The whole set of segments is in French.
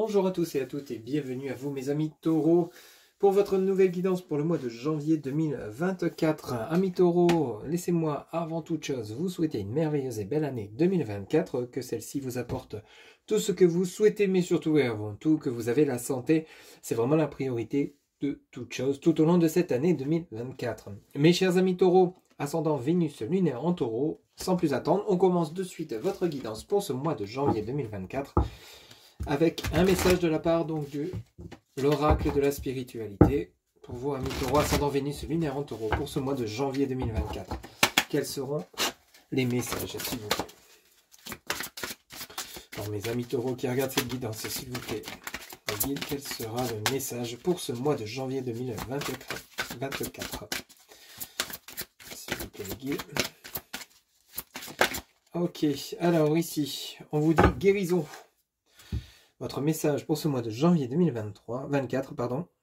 Bonjour à tous et à toutes et bienvenue à vous mes amis taureaux pour votre nouvelle guidance pour le mois de janvier 2024. Amis taureaux, laissez-moi avant toute chose vous souhaiter une merveilleuse et belle année 2024, que celle-ci vous apporte tout ce que vous souhaitez, mais surtout et avant tout que vous avez la santé. C'est vraiment la priorité de toute chose tout au long de cette année 2024. Mes chers amis taureaux, ascendant Vénus lunaire en taureau, sans plus attendre, on commence de suite votre guidance pour ce mois de janvier 2024 avec un message de la part donc de l'oracle de la spiritualité pour vous amis taureaux, ascendant Vénus lunaire en taureau pour ce mois de janvier 2024. Quels seront les messages s'il vous plaît? Alors mes amis taureaux qui regardent cette guidance, s'il vous plaît, quel sera le message pour ce mois de janvier 2024? S'il vous plaît les guides. Ok, alors ici, on vous dit guérison. Votre message pour ce mois de janvier 2024,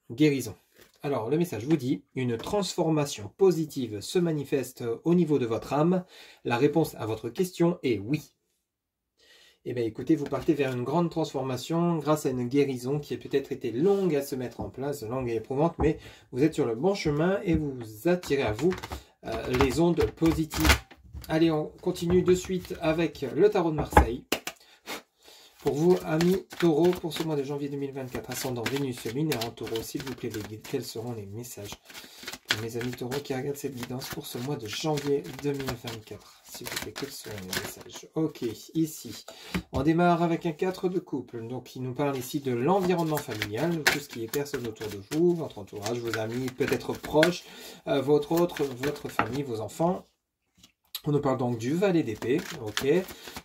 guérison. Alors, le message vous dit, une transformation positive se manifeste au niveau de votre âme. La réponse à votre question est oui. Eh bien, écoutez, vous partez vers une grande transformation grâce à une guérison qui a peut-être été longue à se mettre en place, longue et éprouvante, mais vous êtes sur le bon chemin et vous attirez à vous les ondes positives. Allez, on continue de suite avec le tarot de Marseille. Pour vous, amis taureaux, pour ce mois de janvier 2024, ascendant Vénus lunaire en taureau, s'il vous plaît, les guides, quels seront les messages pour mes amis taureaux qui regardent cette guidance pour ce mois de janvier 2024? S'il vous plaît, quels seront les messages? Ok, ici, on démarre avec un 4 de couple. Donc, il nous parle ici de l'environnement familial, tout ce qui est personne autour de vous, votre entourage, vos amis, peut-être proches, votre famille, vos enfants. On nous parle donc du valet d'épée, ok.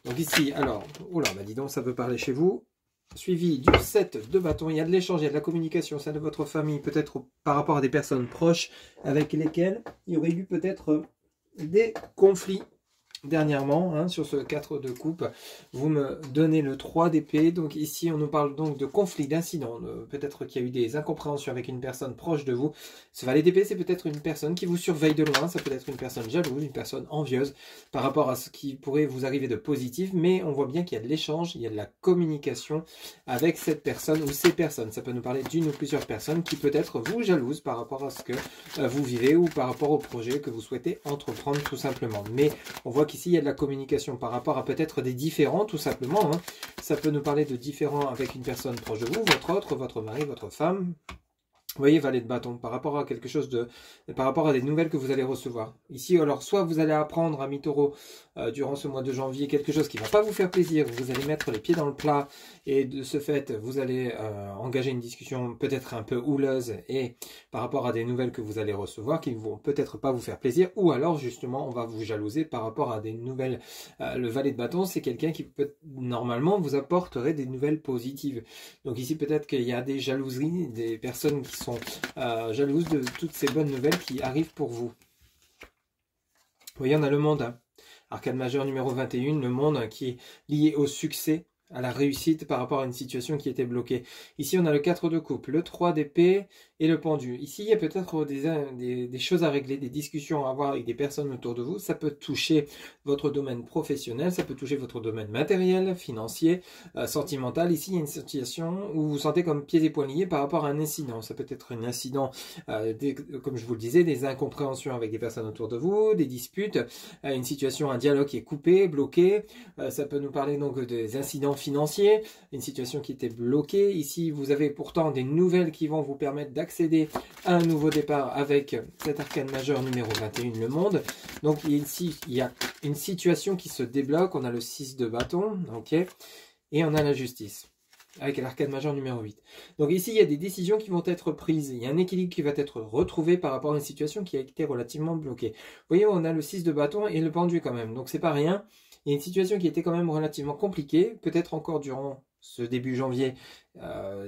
Donc ici, alors, oula, bah dis donc, ça veut parler chez vous. Suivi du 7 de bâton, il y a de l'échange, il y a de la communication, ça de votre famille, peut-être par rapport à des personnes proches avec lesquelles il y aurait eu peut-être des conflits. Dernièrement, hein, sur ce 4 de coupe, vous me donnez le 3 d'épée. Donc ici, on nous parle donc de conflits, d'incidents. Peut-être qu'il y a eu des incompréhensions avec une personne proche de vous. Ce valet d'épée, c'est peut-être une personne qui vous surveille de loin. Ça peut être une personne jalouse, une personne envieuse par rapport à ce qui pourrait vous arriver de positif. Mais on voit bien qu'il y a de l'échange, il y a de la communication avec cette personne ou ces personnes. Ça peut nous parler d'une ou plusieurs personnes qui peut-être vous jalousent par rapport à ce que vous vivez ou par rapport au projet que vous souhaitez entreprendre tout simplement. Mais on voit qu'ici, il y a de la communication par rapport à peut-être des différends, tout simplement. Hein. Ça peut nous parler de différends avec une personne proche de vous, votre mari, votre femme. Vous voyez, valet de bâton, par rapport à quelque chose par rapport à des nouvelles que vous allez recevoir. Ici, alors, soit vous allez apprendre, amis taureaux, durant ce mois de janvier, quelque chose qui ne va pas vous faire plaisir, vous allez mettre les pieds dans le plat, et de ce fait, vous allez engager une discussion peut-être un peu houleuse, et par rapport à des nouvelles que vous allez recevoir, qui ne vont peut-être pas vous faire plaisir, ou alors, justement, on va vous jalouser par rapport à des nouvelles. Le valet de bâton, c'est quelqu'un qui, normalement, vous apporterait des nouvelles positives. Donc ici, peut-être qu'il y a des jalouseries, des personnes qui sont jalouses de toutes ces bonnes nouvelles qui arrivent pour vous. Vous voyez, on a le monde, hein. Arcane majeur numéro 21, le monde qui est lié au succès, à la réussite par rapport à une situation qui était bloquée. Ici, on a le 4 de coupe, le 3 d'épée et le pendu. Ici, il y a peut-être des choses à régler, des discussions à avoir avec des personnes autour de vous. Ça peut toucher votre domaine professionnel, ça peut toucher votre domaine matériel, financier, sentimental. Ici, il y a une situation où vous vous sentez comme pieds et poings liés par rapport à un incident. Ça peut être un incident, comme je vous le disais, des incompréhensions avec des personnes autour de vous, des disputes, une situation, un dialogue qui est coupé, bloqué. Ça peut nous parler donc des incidents financiers, une situation qui était bloquée. Ici, vous avez pourtant des nouvelles qui vont vous permettre d'accéder à un nouveau départ avec cet arcane majeur numéro 21, le monde. Donc ici, il y a une situation qui se débloque. On a le 6 de bâton, ok, et on a la justice avec l'arcane majeur numéro 8. Donc ici, il y a des décisions qui vont être prises. Il y a un équilibre qui va être retrouvé par rapport à une situation qui a été relativement bloquée. Vous voyez, on a le 6 de bâton et le pendu quand même. Donc c'est pas rien. Il y a une situation qui était quand même relativement compliquée, peut-être encore durant ce début janvier,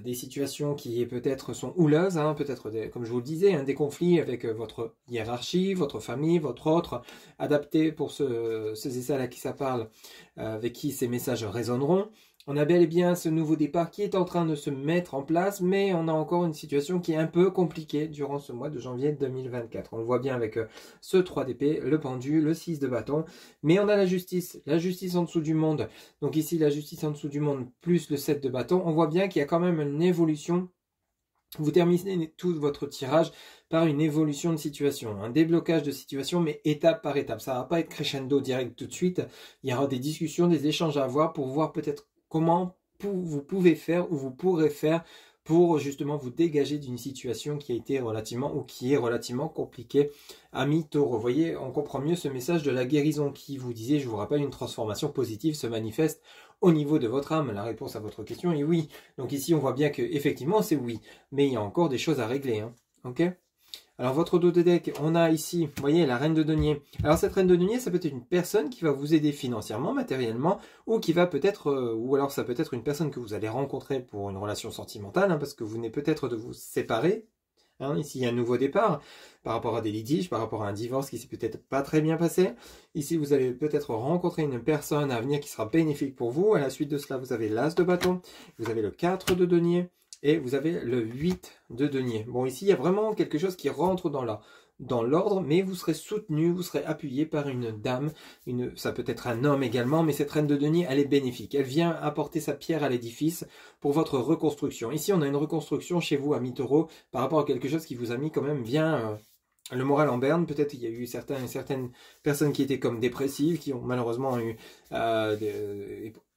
des situations qui peut-être sont houleuses, hein, peut-être, comme je vous le disais, hein, des conflits avec votre hiérarchie, votre famille, votre autre, adapté pour ceux et celles à qui ça parle, avec qui ces messages résonneront. On a bel et bien ce nouveau départ qui est en train de se mettre en place, mais on a encore une situation qui est un peu compliquée durant ce mois de janvier 2024. On le voit bien avec ce 3 d'épée, le pendu, le 6 de bâton, mais on a la justice en dessous du monde. Donc ici, la justice en dessous du monde plus le 7 de bâton, on voit bien qu'il y a quand même une évolution. Vous terminez tout votre tirage par une évolution de situation, un déblocage de situation, mais étape par étape. Ça ne va pas être crescendo direct tout de suite. Il y aura des discussions, des échanges à avoir pour voir peut-être comment vous pouvez faire ou vous pourrez faire pour justement vous dégager d'une situation qui a été relativement ou qui est relativement compliquée. Ami Taureau, vous voyez, on comprend mieux ce message de la guérison qui vous disait, je vous rappelle, une transformation positive se manifeste au niveau de votre âme. La réponse à votre question est oui. Donc ici, on voit bien que effectivement c'est oui, mais il y a encore des choses à régler. Hein. Ok ? Alors votre dos de deck, on a ici, vous voyez, la reine de denier. Alors cette reine de denier, ça peut être une personne qui va vous aider financièrement, matériellement, ou qui va peut-être, ou alors ça peut être une personne que vous allez rencontrer pour une relation sentimentale, hein, parce que vous venez peut-être de vous séparer. Hein, ici, il y a un nouveau départ par rapport à des litiges, par rapport à un divorce qui s'est peut-être pas très bien passé. Ici, vous allez peut-être rencontrer une personne à venir qui sera bénéfique pour vous. À la suite de cela, vous avez l'as de bâton, vous avez le 4 de denier, et vous avez le 8 de denier. Bon, ici, il y a vraiment quelque chose qui rentre dans l'ordre, mais vous serez soutenu, vous serez appuyé par une dame, ça peut être un homme également, mais cette reine de denier, elle est bénéfique. Elle vient apporter sa pierre à l'édifice pour votre reconstruction. Ici, on a une reconstruction chez vous, ami Taureau, par rapport à quelque chose qui vous a mis quand même bien... le moral en berne, peut-être il y a eu certaines personnes qui étaient comme dépressives, qui ont malheureusement eu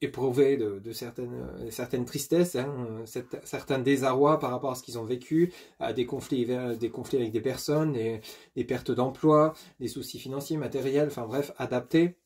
éprouvé de certaines tristesses, hein, certains désarrois par rapport à ce qu'ils ont vécu, des conflits avec des personnes, des pertes d'emploi, des soucis financiers, matériels, enfin bref, adaptés.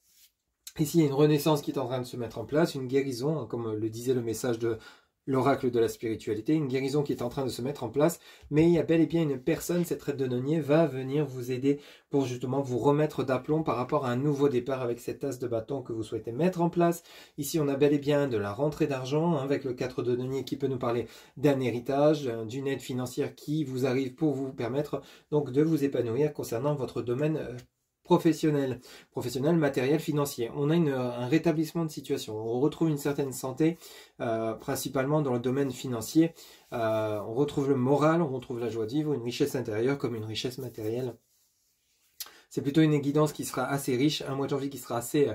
Ici, il y a une renaissance qui est en train de se mettre en place, une guérison, hein, comme le disait le message de l'oracle de la spiritualité, une guérison qui est en train de se mettre en place, mais il y a bel et bien une personne, cette reine de denier, va venir vous aider pour justement vous remettre d'aplomb par rapport à un nouveau départ avec cette as de bâton que vous souhaitez mettre en place. Ici, on a bel et bien de la rentrée d'argent, hein, avec le 4 de denier qui peut nous parler d'un héritage, d'une aide financière qui vous arrive pour vous permettre donc de vous épanouir concernant votre domaine professionnel, matériel, financier. On a un rétablissement de situation. On retrouve une certaine santé, principalement dans le domaine financier. On retrouve le moral, on retrouve la joie de vivre, une richesse intérieure comme une richesse matérielle. C'est plutôt une guidance qui sera assez riche, un mois de janvier qui sera assez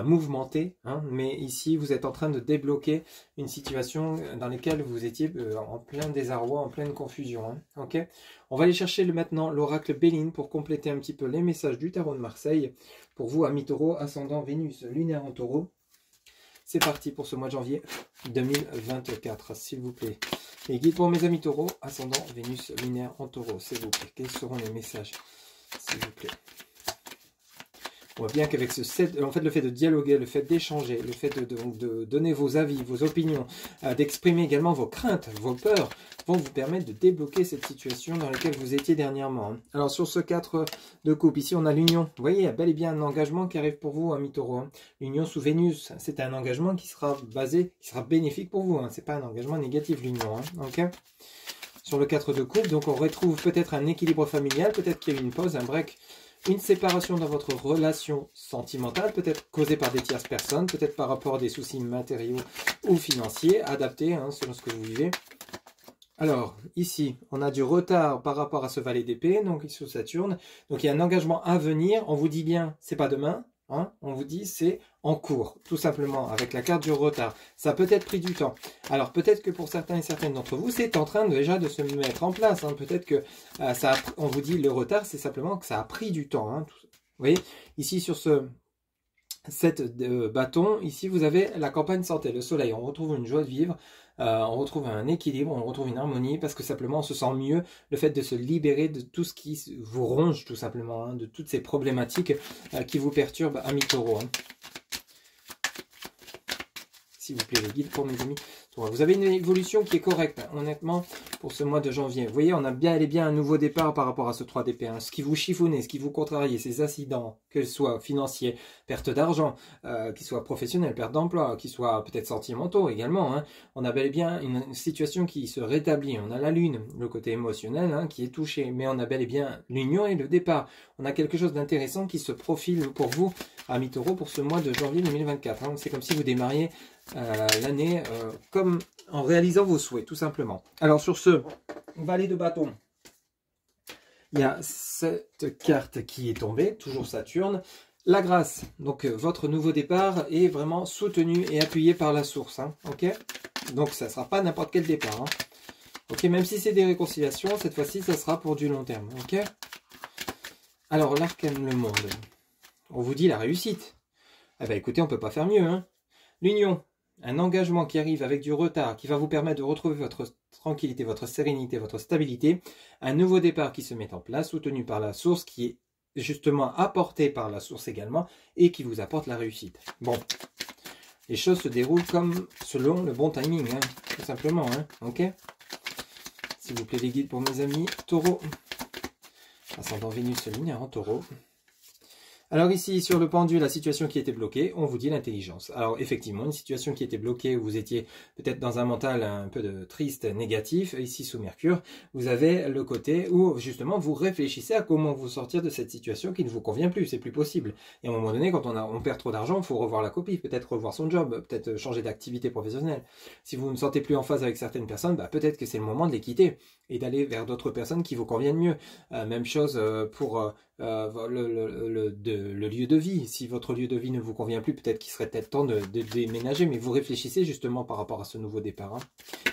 mouvementé, hein, mais ici vous êtes en train de débloquer une situation dans laquelle vous étiez en plein désarroi, en pleine confusion. Hein, okay, on va aller chercher maintenant l'oracle Béline pour compléter un petit peu les messages du tarot de Marseille. Pour vous, amis Taureau, ascendant Vénus, lunaire en Taureau. C'est parti pour ce mois de janvier 2024, s'il vous plaît. Les guides pour mes amis Taureau, ascendant Vénus, lunaire en Taureau, s'il vous plaît. Quels seront les messages, s'il vous plaît? On voit bien qu'avec ce set, en fait, le fait de dialoguer, le fait d'échanger, le fait de donner vos avis, vos opinions, d'exprimer également vos craintes, vos peurs, vont vous permettre de débloquer cette situation dans laquelle vous étiez dernièrement. Alors sur ce 4 de coupe, ici on a l'union. Vous voyez, il y a bel et bien un engagement qui arrive pour vous, ami Taureau. Hein. L'union sous Vénus, c'est un engagement qui sera basé, qui sera bénéfique pour vous. Hein. Ce n'est pas un engagement négatif, l'union. Hein. Okay, sur le 4 de coupe, donc on retrouve peut-être un équilibre familial, peut-être qu'il y a eu une pause, un break, une séparation dans votre relation sentimentale, peut-être causée par des tierces personnes, peut-être par rapport à des soucis matériaux ou financiers, adaptés hein, selon ce que vous vivez. Alors, ici, on a du retard par rapport à ce valet d'épée, donc sur Saturne. Donc, il y a un engagement à venir. On vous dit bien, c'est pas demain. Hein, on vous dit c'est en cours, tout simplement, avec la carte du retard. Ça peut être pris du temps. Alors peut-être que pour certains et certaines d'entre vous, c'est en train déjà de se mettre en place. Hein. Peut-être que on vous dit le retard, c'est simplement que ça a pris du temps. Hein. Vous voyez, ici sur ce set de bâton, ici vous avez la campagne santé, le soleil. On retrouve une joie de vivre. On retrouve un équilibre, on retrouve une harmonie parce que simplement on se sent mieux, le fait de se libérer de tout ce qui vous ronge tout simplement, hein, de toutes ces problématiques qui vous perturbent, amis Taureau. Hein. S'il vous plaît, les guides pour mes amis. Vous avez une évolution qui est correcte, honnêtement, pour ce mois de janvier. Vous voyez, on a bien et bien un nouveau départ par rapport à ce 3 d'épée. Hein. Ce qui vous chiffonnait, ce qui vous contrariait, ces incidents, qu'ils soient financiers, perte d'argent, qu'ils soient professionnels, perte d'emploi, qu'ils soient peut-être sentimentaux également. Hein. On a bel et bien une situation qui se rétablit. On a la lune, le côté émotionnel, hein, qui est touché. Mais on a bel et bien l'union et le départ. On a quelque chose d'intéressant qui se profile pour vous, amis Taureau, pour ce mois de janvier 2024. Hein. C'est comme si vous démarriez l'année comme en réalisant vos souhaits, tout simplement. Alors sur ce, valet de bâton, il y a cette carte qui est tombée, toujours Saturne. La grâce, donc votre nouveau départ est vraiment soutenu et appuyé par la source. Hein, ok, donc ça ne sera pas n'importe quel départ. Hein. Ok, même si c'est des réconciliations, cette fois-ci, ça sera pour du long terme. Ok. Alors, l'arcane le monde. On vous dit la réussite. Eh bien, écoutez, on ne peut pas faire mieux. Hein. L'union, un engagement qui arrive avec du retard, qui va vous permettre de retrouver votre tranquillité, votre sérénité, votre stabilité. Un nouveau départ qui se met en place, soutenu par la source, qui est justement apporté par la source également, et qui vous apporte la réussite. Bon, les choses se déroulent comme selon le bon timing, hein, tout simplement. Hein, ok. S'il vous plaît, les guides pour mes amis Taureau. Ascendant Vénus lunaire en Taureau. Alors ici, sur le pendule, la situation qui était bloquée, on vous dit l'intelligence. Alors effectivement, une situation qui était bloquée, où vous étiez peut-être dans un mental un peu de triste, négatif, ici sous Mercure, vous avez le côté où justement vous réfléchissez à comment vous sortir de cette situation qui ne vous convient plus, c'est plus possible. Et à un moment donné, quand on perd trop d'argent, il faut revoir la copie, peut-être revoir son job, peut-être changer d'activité professionnelle. Si vous ne sentez plus en phase avec certaines personnes, bah, peut-être que c'est le moment de les quitter et d'aller vers d'autres personnes qui vous conviennent mieux. Même chose pour... le lieu de vie. Si votre lieu de vie ne vous convient plus, peut-être qu'il serait peut-être temps de déménager, mais vous réfléchissez justement par rapport à ce nouveau départ. Hein.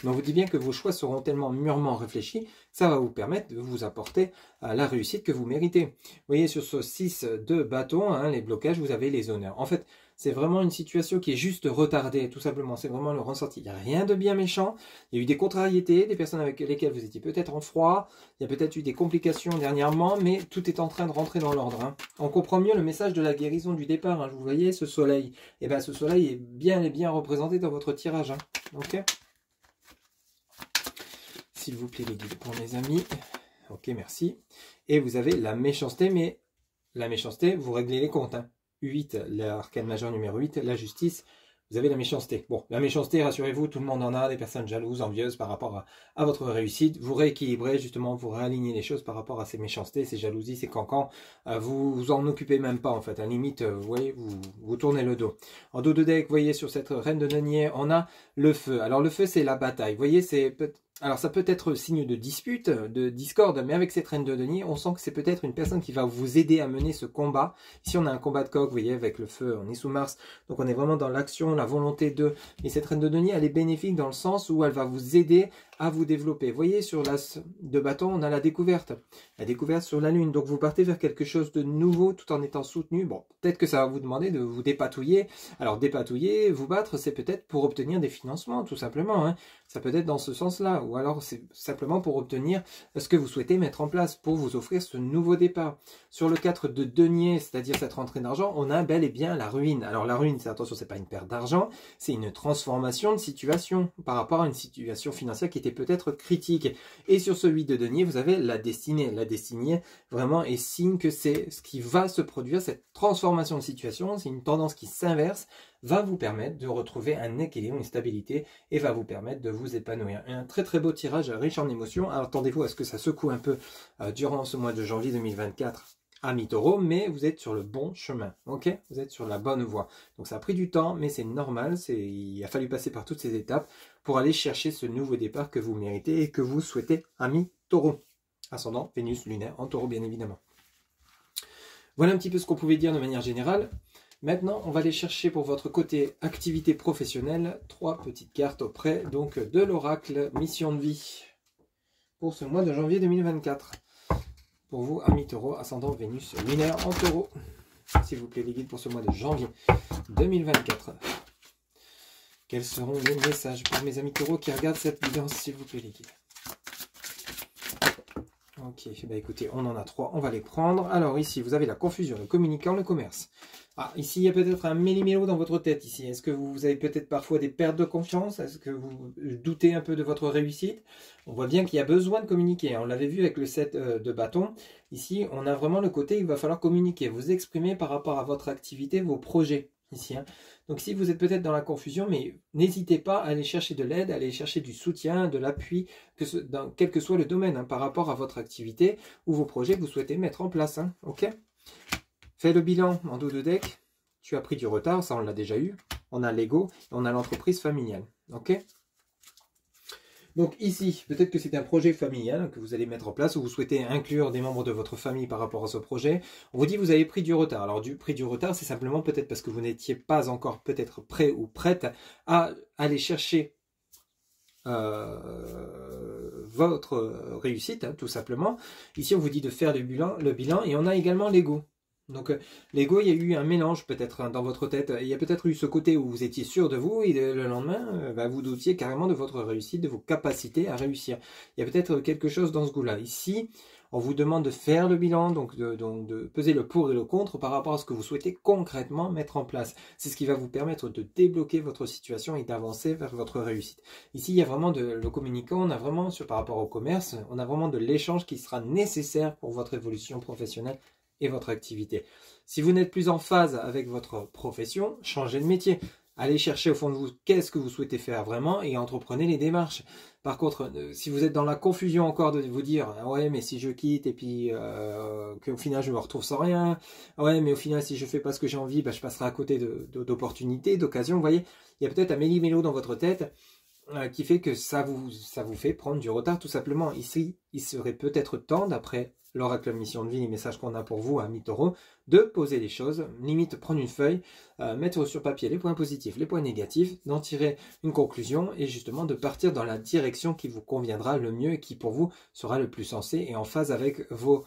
Mais on vous dit bien que vos choix seront tellement mûrement réfléchis, ça va vous permettre de vous apporter la réussite que vous méritez. Vous voyez, sur ce 6 de bâton, hein, les blocages, vous avez les honneurs. En fait, c'est vraiment une situation qui est juste retardée, tout simplement. C'est vraiment le ressenti. Il n'y a rien de bien méchant. Il y a eu des contrariétés, des personnes avec lesquelles vous étiez peut-être en froid. Il y a peut-être eu des complications dernièrement, mais tout est en train de rentrer dans l'ordre. Hein. On comprend mieux le message de la guérison du départ. Hein. Vous voyez, ce soleil. Et bien, ce soleil est bien et bien représenté dans votre tirage. Hein. Ok. S'il vous plaît, les guides pour mes amis. Ok, merci. Et vous avez la méchanceté, mais la méchanceté, vous réglez les comptes. Hein. 8, l'arcane majeur numéro 8, la justice, vous avez la méchanceté. Bon, la méchanceté, rassurez-vous, tout le monde en a, des personnes jalouses, envieuses par rapport à votre réussite. Vous rééquilibrez, justement, vous réalignez les choses par rapport à ces méchancetés, ces jalousies, ces cancans. Vous vous en occupez même pas, en fait. À la limite, vous voyez, vous tournez le dos. En dos de deck, vous voyez, sur cette reine de denier, on a le feu. Alors, le feu, c'est la bataille. Vous voyez, c'est... Alors ça peut être signe de dispute, de discorde, mais avec cette reine de denier, on sent que c'est peut-être une personne qui va vous aider à mener ce combat. Ici on a un combat de coq, vous voyez, avec le feu, on est sous Mars, donc on est vraiment dans l'action, la volonté de... Et cette reine de denier, elle est bénéfique dans le sens où elle va vous aider à vous développer. Vous voyez, sur l'as de bâton, on a la découverte sur la lune. Donc vous partez vers quelque chose de nouveau tout en étant soutenu. Bon, peut-être que ça va vous demander de vous dépatouiller. Alors dépatouiller, vous battre, c'est peut-être pour obtenir des financements, tout simplement. Hein. Ça peut être dans ce sens-là. Ou alors c'est simplement pour obtenir ce que vous souhaitez mettre en place, pour vous offrir ce nouveau départ. Sur le 4 de denier, c'est-à-dire cette rentrée d'argent, on a bel et bien la ruine. Alors la ruine, attention, c'est pas une perte d'argent, c'est une transformation de situation par rapport à une situation financière qui était peut-être critique. Et sur ce 8 de denier, vous avez la destinée. La destinée, vraiment, est signe que c'est ce qui va se produire, cette transformation de situation, c'est une tendance qui s'inverse, va vous permettre de retrouver un équilibre, une stabilité, et va vous permettre de vous épanouir. Un très très beau tirage, riche en émotions. Alors, attendez-vous à ce que ça secoue un peu durant ce mois de janvier 2024. Amis taureaux, mais vous êtes sur le bon chemin, ok? Vous êtes sur la bonne voie. Donc ça a pris du temps, mais c'est normal, il a fallu passer par toutes ces étapes pour aller chercher ce nouveau départ que vous méritez et que vous souhaitez, amis taureaux. Ascendant Vénus lunaire en taureau, bien évidemment. Voilà un petit peu ce qu'on pouvait dire de manière générale. Maintenant, on va aller chercher pour votre côté activité professionnelle 3 petites cartes auprès donc de l'oracle mission de vie pour ce mois de janvier 2024. Pour vous, amis taureaux, ascendant Vénus lunaire en taureau. S'il vous plaît, les guides pour ce mois de janvier 2024. Quels seront les messages pour mes amis taureaux qui regardent cette vidéo, s'il vous plaît, les guides? Ok, bah écoutez, on en a 3, on va les prendre. Alors ici, vous avez la confusion, le communicant, le commerce. Ah, ici, il y a peut-être un méli-mélo dans votre tête ici. Est-ce que vous avez peut-être parfois des pertes de confiance? Est-ce que vous doutez un peu de votre réussite? On voit bien qu'il y a besoin de communiquer. On l'avait vu avec le 7 de bâton. Ici, on a vraiment le côté, il va falloir communiquer, vous exprimer par rapport à votre activité, vos projets. Ici, hein. Donc si vous êtes peut-être dans la confusion, mais n'hésitez pas à aller chercher de l'aide, à aller chercher du soutien, de l'appui, quel que soit le domaine, hein, par rapport à votre activité ou vos projets que vous souhaitez mettre en place. Hein, ok? Faites le bilan en dos de deck. tu as pris du retard, ça on l'a déjà eu. On a l'ego, on a l'entreprise familiale. Ok? Donc ici, peut-être que c'est un projet familial que vous allez mettre en place, ou vous souhaitez inclure des membres de votre famille par rapport à ce projet. On vous dit que vous avez pris du retard. Alors pris du retard, c'est simplement peut-être parce que vous n'étiez pas encore peut-être prêt ou prête à aller chercher votre réussite, hein, tout simplement. Ici, on vous dit de faire le bilan et on a également l'ego. Donc l'ego, il y a eu un mélange peut-être dans votre tête. Il y a peut-être eu ce côté où vous étiez sûr de vous et le lendemain, vous doutiez carrément de votre réussite, de vos capacités à réussir. Il y a peut-être quelque chose dans ce goût-là. Ici, on vous demande de faire le bilan, donc de peser le pour et le contre par rapport à ce que vous souhaitez concrètement mettre en place. C'est ce qui va vous permettre de débloquer votre situation et d'avancer vers votre réussite. Ici, il y a vraiment le communicant, on a vraiment, par rapport au commerce, on a vraiment de l'échange qui sera nécessaire pour votre évolution professionnelle et votre activité. Si vous n'êtes plus en phase avec votre profession, changez de métier. Allez chercher au fond de vous qu'est-ce que vous souhaitez faire vraiment et entreprenez les démarches. Par contre, si vous êtes dans la confusion encore de vous dire « ouais, mais si je quitte et puis qu'au final je me retrouve sans rien, ouais, mais au final si je fais pas ce que j'ai envie, je passerai à côté d'opportunités, d'occasions. » Vous voyez, il y a peut-être un méli-mélo dans votre tête qui fait que ça vous fait prendre du retard tout simplement. Ici, il serait peut-être temps, d'après l'oracle mission de vie, les messages qu'on a pour vous, amis taureaux, de poser les choses, limite prendre une feuille, mettre sur papier les points positifs, les points négatifs, d'en tirer une conclusion et justement de partir dans la direction qui vous conviendra le mieux et qui pour vous sera le plus sensé et en phase avec vos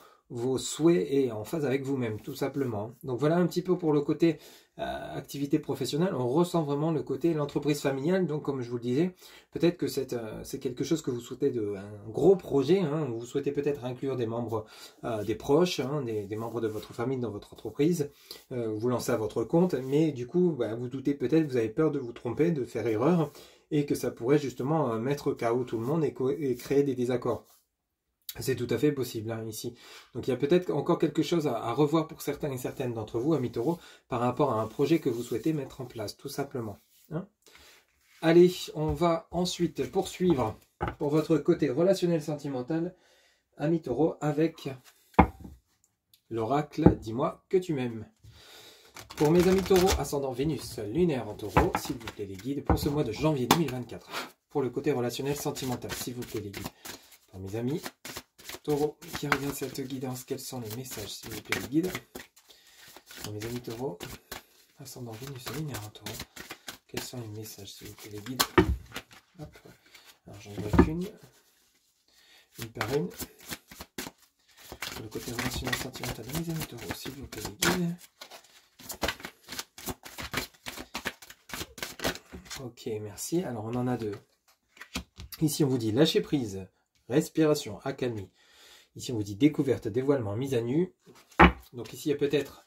souhaits et en phase avec vous-même, tout simplement. Donc voilà un petit peu pour le côté activité professionnelle. On ressent vraiment le côté l'entreprise familiale. Donc comme je vous le disais, peut-être que c'est quelque chose que vous souhaitez un gros projet, hein, où vous souhaitez peut-être inclure des membres, des proches, hein, des membres de votre famille dans votre entreprise, vous lancez à votre compte, mais du coup, vous doutez peut-être, vous avez peur de vous tromper, de faire erreur, et que ça pourrait justement mettre KO tout le monde et créer des désaccords. C'est tout à fait possible hein, ici. Donc il y a peut-être encore quelque chose à revoir pour certains et certaines d'entre vous, amis taureaux, par rapport à un projet que vous souhaitez mettre en place, tout simplement. Hein. Allez, on va ensuite poursuivre pour votre côté relationnel sentimental, amis taureaux, avec l'oracle « Dis-moi que tu m'aimes ». Pour mes amis taureaux, ascendant Vénus, lunaire en taureau, s'il vous plaît les guides, pour ce mois de janvier 2024. Pour le côté relationnel sentimental, s'il vous plaît les guides. Pour mes amis taureaux qui regardent cette guidance, quels sont les messages, s'il vous plaît, les guides? Pour mes amis taureaux, ascendant Vénus et lunaire en taureau, quels sont les messages, s'il vous plaît, les guides? Hop. Alors j'en vois qu'une par une. Pour le côté relationnel sentimental de mes amis taureaux, s'il vous plaît, les guides. Ok, merci. Alors on en a deux. Ici on vous dit lâcher prise, respiration, accalmie. Ici, on vous dit découverte, dévoilement, mise à nu. Donc ici, il y a peut-être,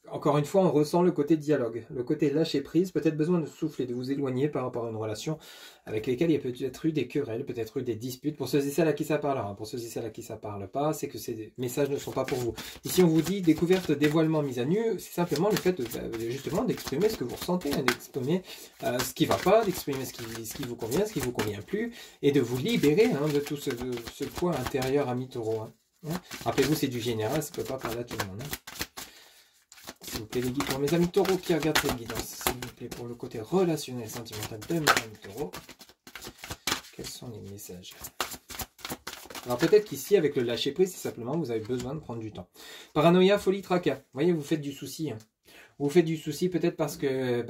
encore une fois, on ressent le côté dialogue, le côté lâcher prise, peut-être besoin de souffler, de vous éloigner par rapport à une relation avec laquelle il y a peut-être eu des querelles, peut-être eu des disputes. Pour ceux et celles à qui ça parlera, pour ceux et celles à qui ça ne parle pas, c'est que ces messages ne sont pas pour vous. Ici, on vous dit découverte, dévoilement, mise à nu, c'est simplement le fait justement d'exprimer ce que vous ressentez, hein, d'exprimer ce qui ne va pas, d'exprimer ce qui vous convient, ce qui ne vous convient plus, et de vous libérer hein, de tout ce poids intérieur amis taureaux. Hein. Rappelez-vous, c'est du général, ça ne peut pas parler à tout le monde. Hein. S'il vous plaît, les guides, pour mes amis taureaux qui regardent cette guidance, s'il vous plaît, pour le côté relationnel, sentimental de mes amis taureaux, quels sont les messages? Alors peut-être qu'ici, avec le lâcher prise, c'est simplement vous avez besoin de prendre du temps. Paranoïa, folie, tracas. Vous voyez, vous faites du souci. Hein. Vous faites du souci peut-être parce que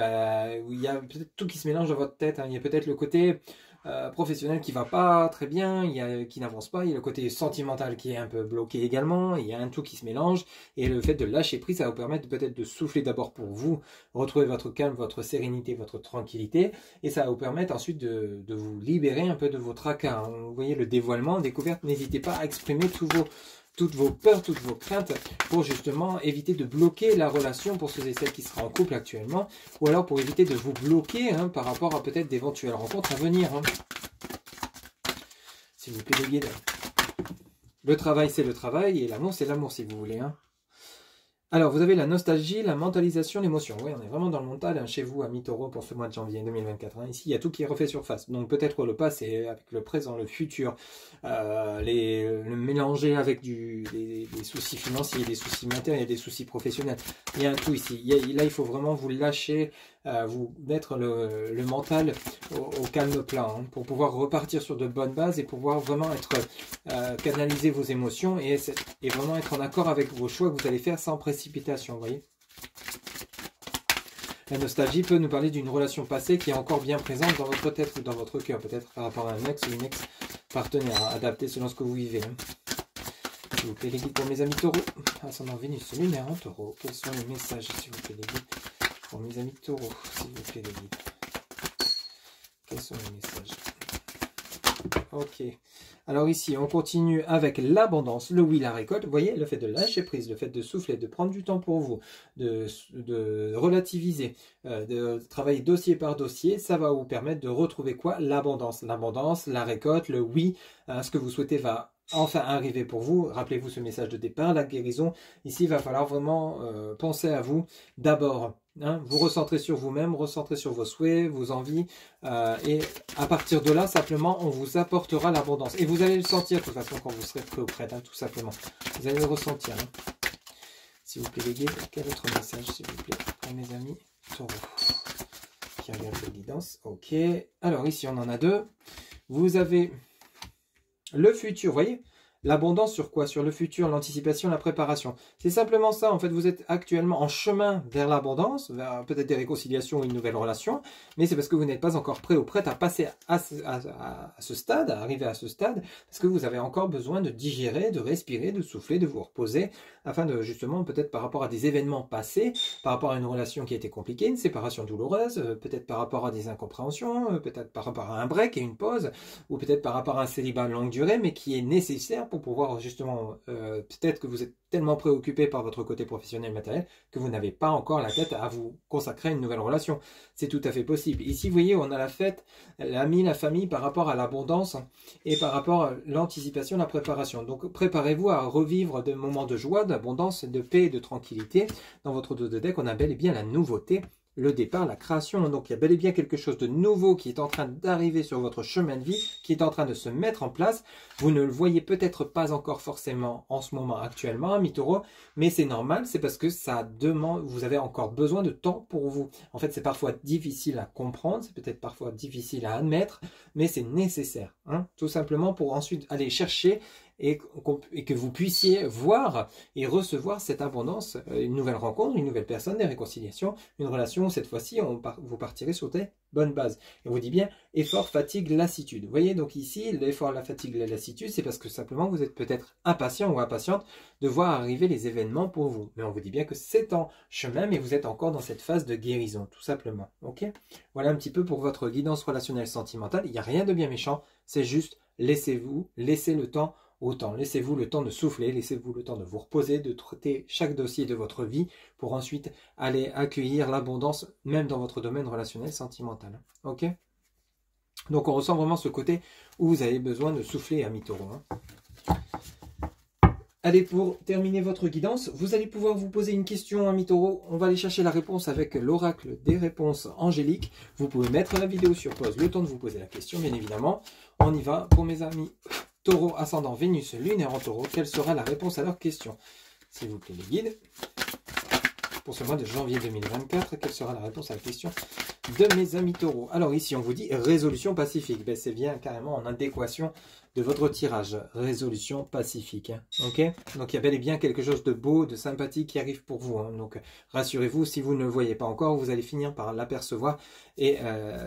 il y a peut-être tout qui se mélange dans votre tête. Hein. Il y a peut-être le côté professionnel qui va pas très bien, qui n'avance pas. Il y a le côté sentimental qui est un peu bloqué également. Il y a un tout qui se mélange. Et le fait de lâcher prise, ça va vous permettre peut-être de souffler d'abord pour vous, retrouver votre calme, votre sérénité, votre tranquillité. Et ça va vous permettre ensuite de vous libérer un peu de vos tracas. Hein. Vous voyez le dévoilement, découverte. N'hésitez pas à exprimer toutes vos peurs, toutes vos craintes pour justement éviter de bloquer la relation pour ceux et celles qui seraient en couple actuellement ou alors pour éviter de vous bloquer hein, par rapport à peut-être d'éventuelles rencontres à venir. Hein. S'il vous plaît les guides. Le travail c'est le travail et l'amour c'est l'amour si vous voulez. Hein. Alors, vous avez la nostalgie, la mentalisation, l'émotion. Oui, on est vraiment dans le mental hein, chez vous, amis taureaux, pour ce mois de janvier 2024. Hein. Ici, il y a tout qui est refait surface. Donc, peut-être le passé, avec le présent, le futur, le mélanger avec des soucis financiers, des soucis matériels, des soucis professionnels. Il y a un tout ici. Là, il faut vraiment vous lâcher, vous mettre le mental au calme plat hein, pour pouvoir repartir sur de bonnes bases et pouvoir vraiment canaliser vos émotions et vraiment être en accord avec vos choix que vous allez faire sans précipitation, vous voyez. La nostalgie peut nous parler d'une relation passée qui est encore bien présente dans votre tête ou dans votre cœur, peut-être par rapport à un ex ou une ex-partenaire, adapté selon ce que vous vivez. Hein. S'il vous plaît, les guides pour mes amis taureaux. Ascendant Vénus, lunaire en taureau. Quels sont les messages, s'il vous plaît, les guides pour mes amis taureaux, s'il vous plaît, les guides. Quels sont les messages? Ok. Alors ici, on continue avec l'abondance, le oui, la récolte. Vous voyez, le fait de lâcher prise, le fait de souffler, de prendre du temps pour vous, de relativiser, de travailler dossier par dossier, ça va vous permettre de retrouver quoi? L'abondance. L'abondance, la récolte, le oui, ce que vous souhaitez va enfin arriver pour vous. Rappelez-vous ce message de départ, la guérison. Ici, il va falloir vraiment penser à vous d'abord. Hein, vous recentrez sur vous-même, recentrez sur vos souhaits, vos envies, et à partir de là, simplement, on vous apportera l'abondance. Et vous allez le sentir, de toute façon, quand vous serez prêt ou prête, hein, tout simplement. Vous allez le ressentir. Hein. S'il vous plaît, les guides, quel autre message, s'il vous plaît, pour mes amis taureaux qui regardent la guidance. Ok. Alors, ici, on en a deux. Vous avez le futur, vous voyez? L'abondance sur quoi? Sur le futur, l'anticipation, la préparation. C'est simplement ça. En fait, vous êtes actuellement en chemin vers l'abondance, vers peut-être des réconciliations ou une nouvelle relation, mais c'est parce que vous n'êtes pas encore prêt ou prête à passer à ce stade, à arriver à ce stade, parce que vous avez encore besoin de digérer, de respirer, de souffler, de vous reposer, afin de justement, peut-être par rapport à des événements passés, par rapport à une relation qui a été compliquée, une séparation douloureuse, peut-être par rapport à des incompréhensions, peut-être par rapport à un break et une pause, ou peut-être par rapport à un célibat de longue durée, mais qui est nécessaire pour pouvoir justement, peut-être que vous êtes tellement préoccupé par votre côté professionnel matériel que vous n'avez pas encore la tête à vous consacrer à une nouvelle relation. C'est tout à fait possible. Ici, vous voyez, on a la fête, l'ami, la famille par rapport à l'abondance et par rapport à l'anticipation, la préparation. Donc, préparez-vous à revivre des moments de joie, d'abondance, de paix et de tranquillité. Dans votre dos de deck, on a bel et bien la nouveauté, le départ, la création. Donc, il y a bel et bien quelque chose de nouveau qui est en train d'arriver sur votre chemin de vie, qui est en train de se mettre en place. Vous ne le voyez peut-être pas encore forcément en ce moment actuellement, amis taureaux, mais c'est normal, c'est parce que ça demande, vous avez encore besoin de temps pour vous. En fait, c'est parfois difficile à comprendre, c'est peut-être parfois difficile à admettre, mais c'est nécessaire, hein, tout simplement pour ensuite aller chercher et que vous puissiez voir et recevoir cette abondance, une nouvelle rencontre, une nouvelle personne, des réconciliations, une relation, cette fois-ci, vous partirez sur des bonnes bases. Et on vous dit bien, effort, fatigue, lassitude. Vous voyez, donc ici, l'effort, la fatigue, la lassitude, c'est parce que simplement vous êtes peut-être impatient ou impatiente de voir arriver les événements pour vous. Mais on vous dit bien que c'est en chemin, mais vous êtes encore dans cette phase de guérison, tout simplement. Ok? Voilà un petit peu pour votre guidance relationnelle sentimentale. Il n'y a rien de bien méchant, c'est juste laissez le temps au temps. Laissez-vous le temps de souffler, laissez-vous le temps de vous reposer, de traiter chaque dossier de votre vie pour ensuite aller accueillir l'abondance, même dans votre domaine relationnel sentimental. Ok? Donc on ressent vraiment ce côté où vous avez besoin de souffler, amis taureaux. Hein. Allez, pour terminer votre guidance, vous allez pouvoir vous poser une question, amis taureaux. On va aller chercher la réponse avec l'oracle des réponses angéliques. Vous pouvez mettre la vidéo sur pause, le temps de vous poser la question, bien évidemment. On y va pour mes amis taureau, ascendant Vénus, lunaire en taureau. Quelle sera la réponse à leur question? S'il vous plaît, les guides. Pour ce mois de janvier 2024, quelle sera la réponse à la question de mes amis taureaux? Alors ici, on vous dit résolution pacifique. Ben, c'est bien carrément en adéquation de votre tirage. Résolution pacifique. Hein. Ok? Donc il y a bel et bien quelque chose de beau, de sympathique qui arrive pour vous. Hein. Donc rassurez-vous, si vous ne le voyez pas encore, vous allez finir par l'apercevoir et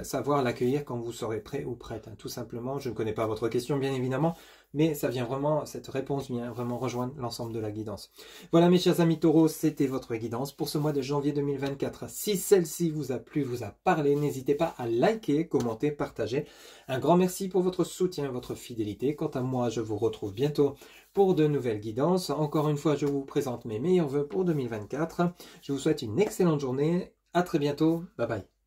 savoir l'accueillir quand vous serez prêt ou prête. Hein. Tout simplement, je ne connais pas votre question, bien évidemment, mais ça vient vraiment, cette réponse vient vraiment rejoindre l'ensemble de la guidance. Voilà mes chers amis taureaux, c'était votre guidance pour ce mois de janvier 2024. Si celle-ci vous a plu, vous a parlé, n'hésitez pas à liker, commenter, partager. Un grand merci pour votre soutien, votre fidélité. Quant à moi, je vous retrouve bientôt pour de nouvelles guidances. Encore une fois, je vous présente mes meilleurs vœux pour 2024. Je vous souhaite une excellente journée. À très bientôt. Bye bye.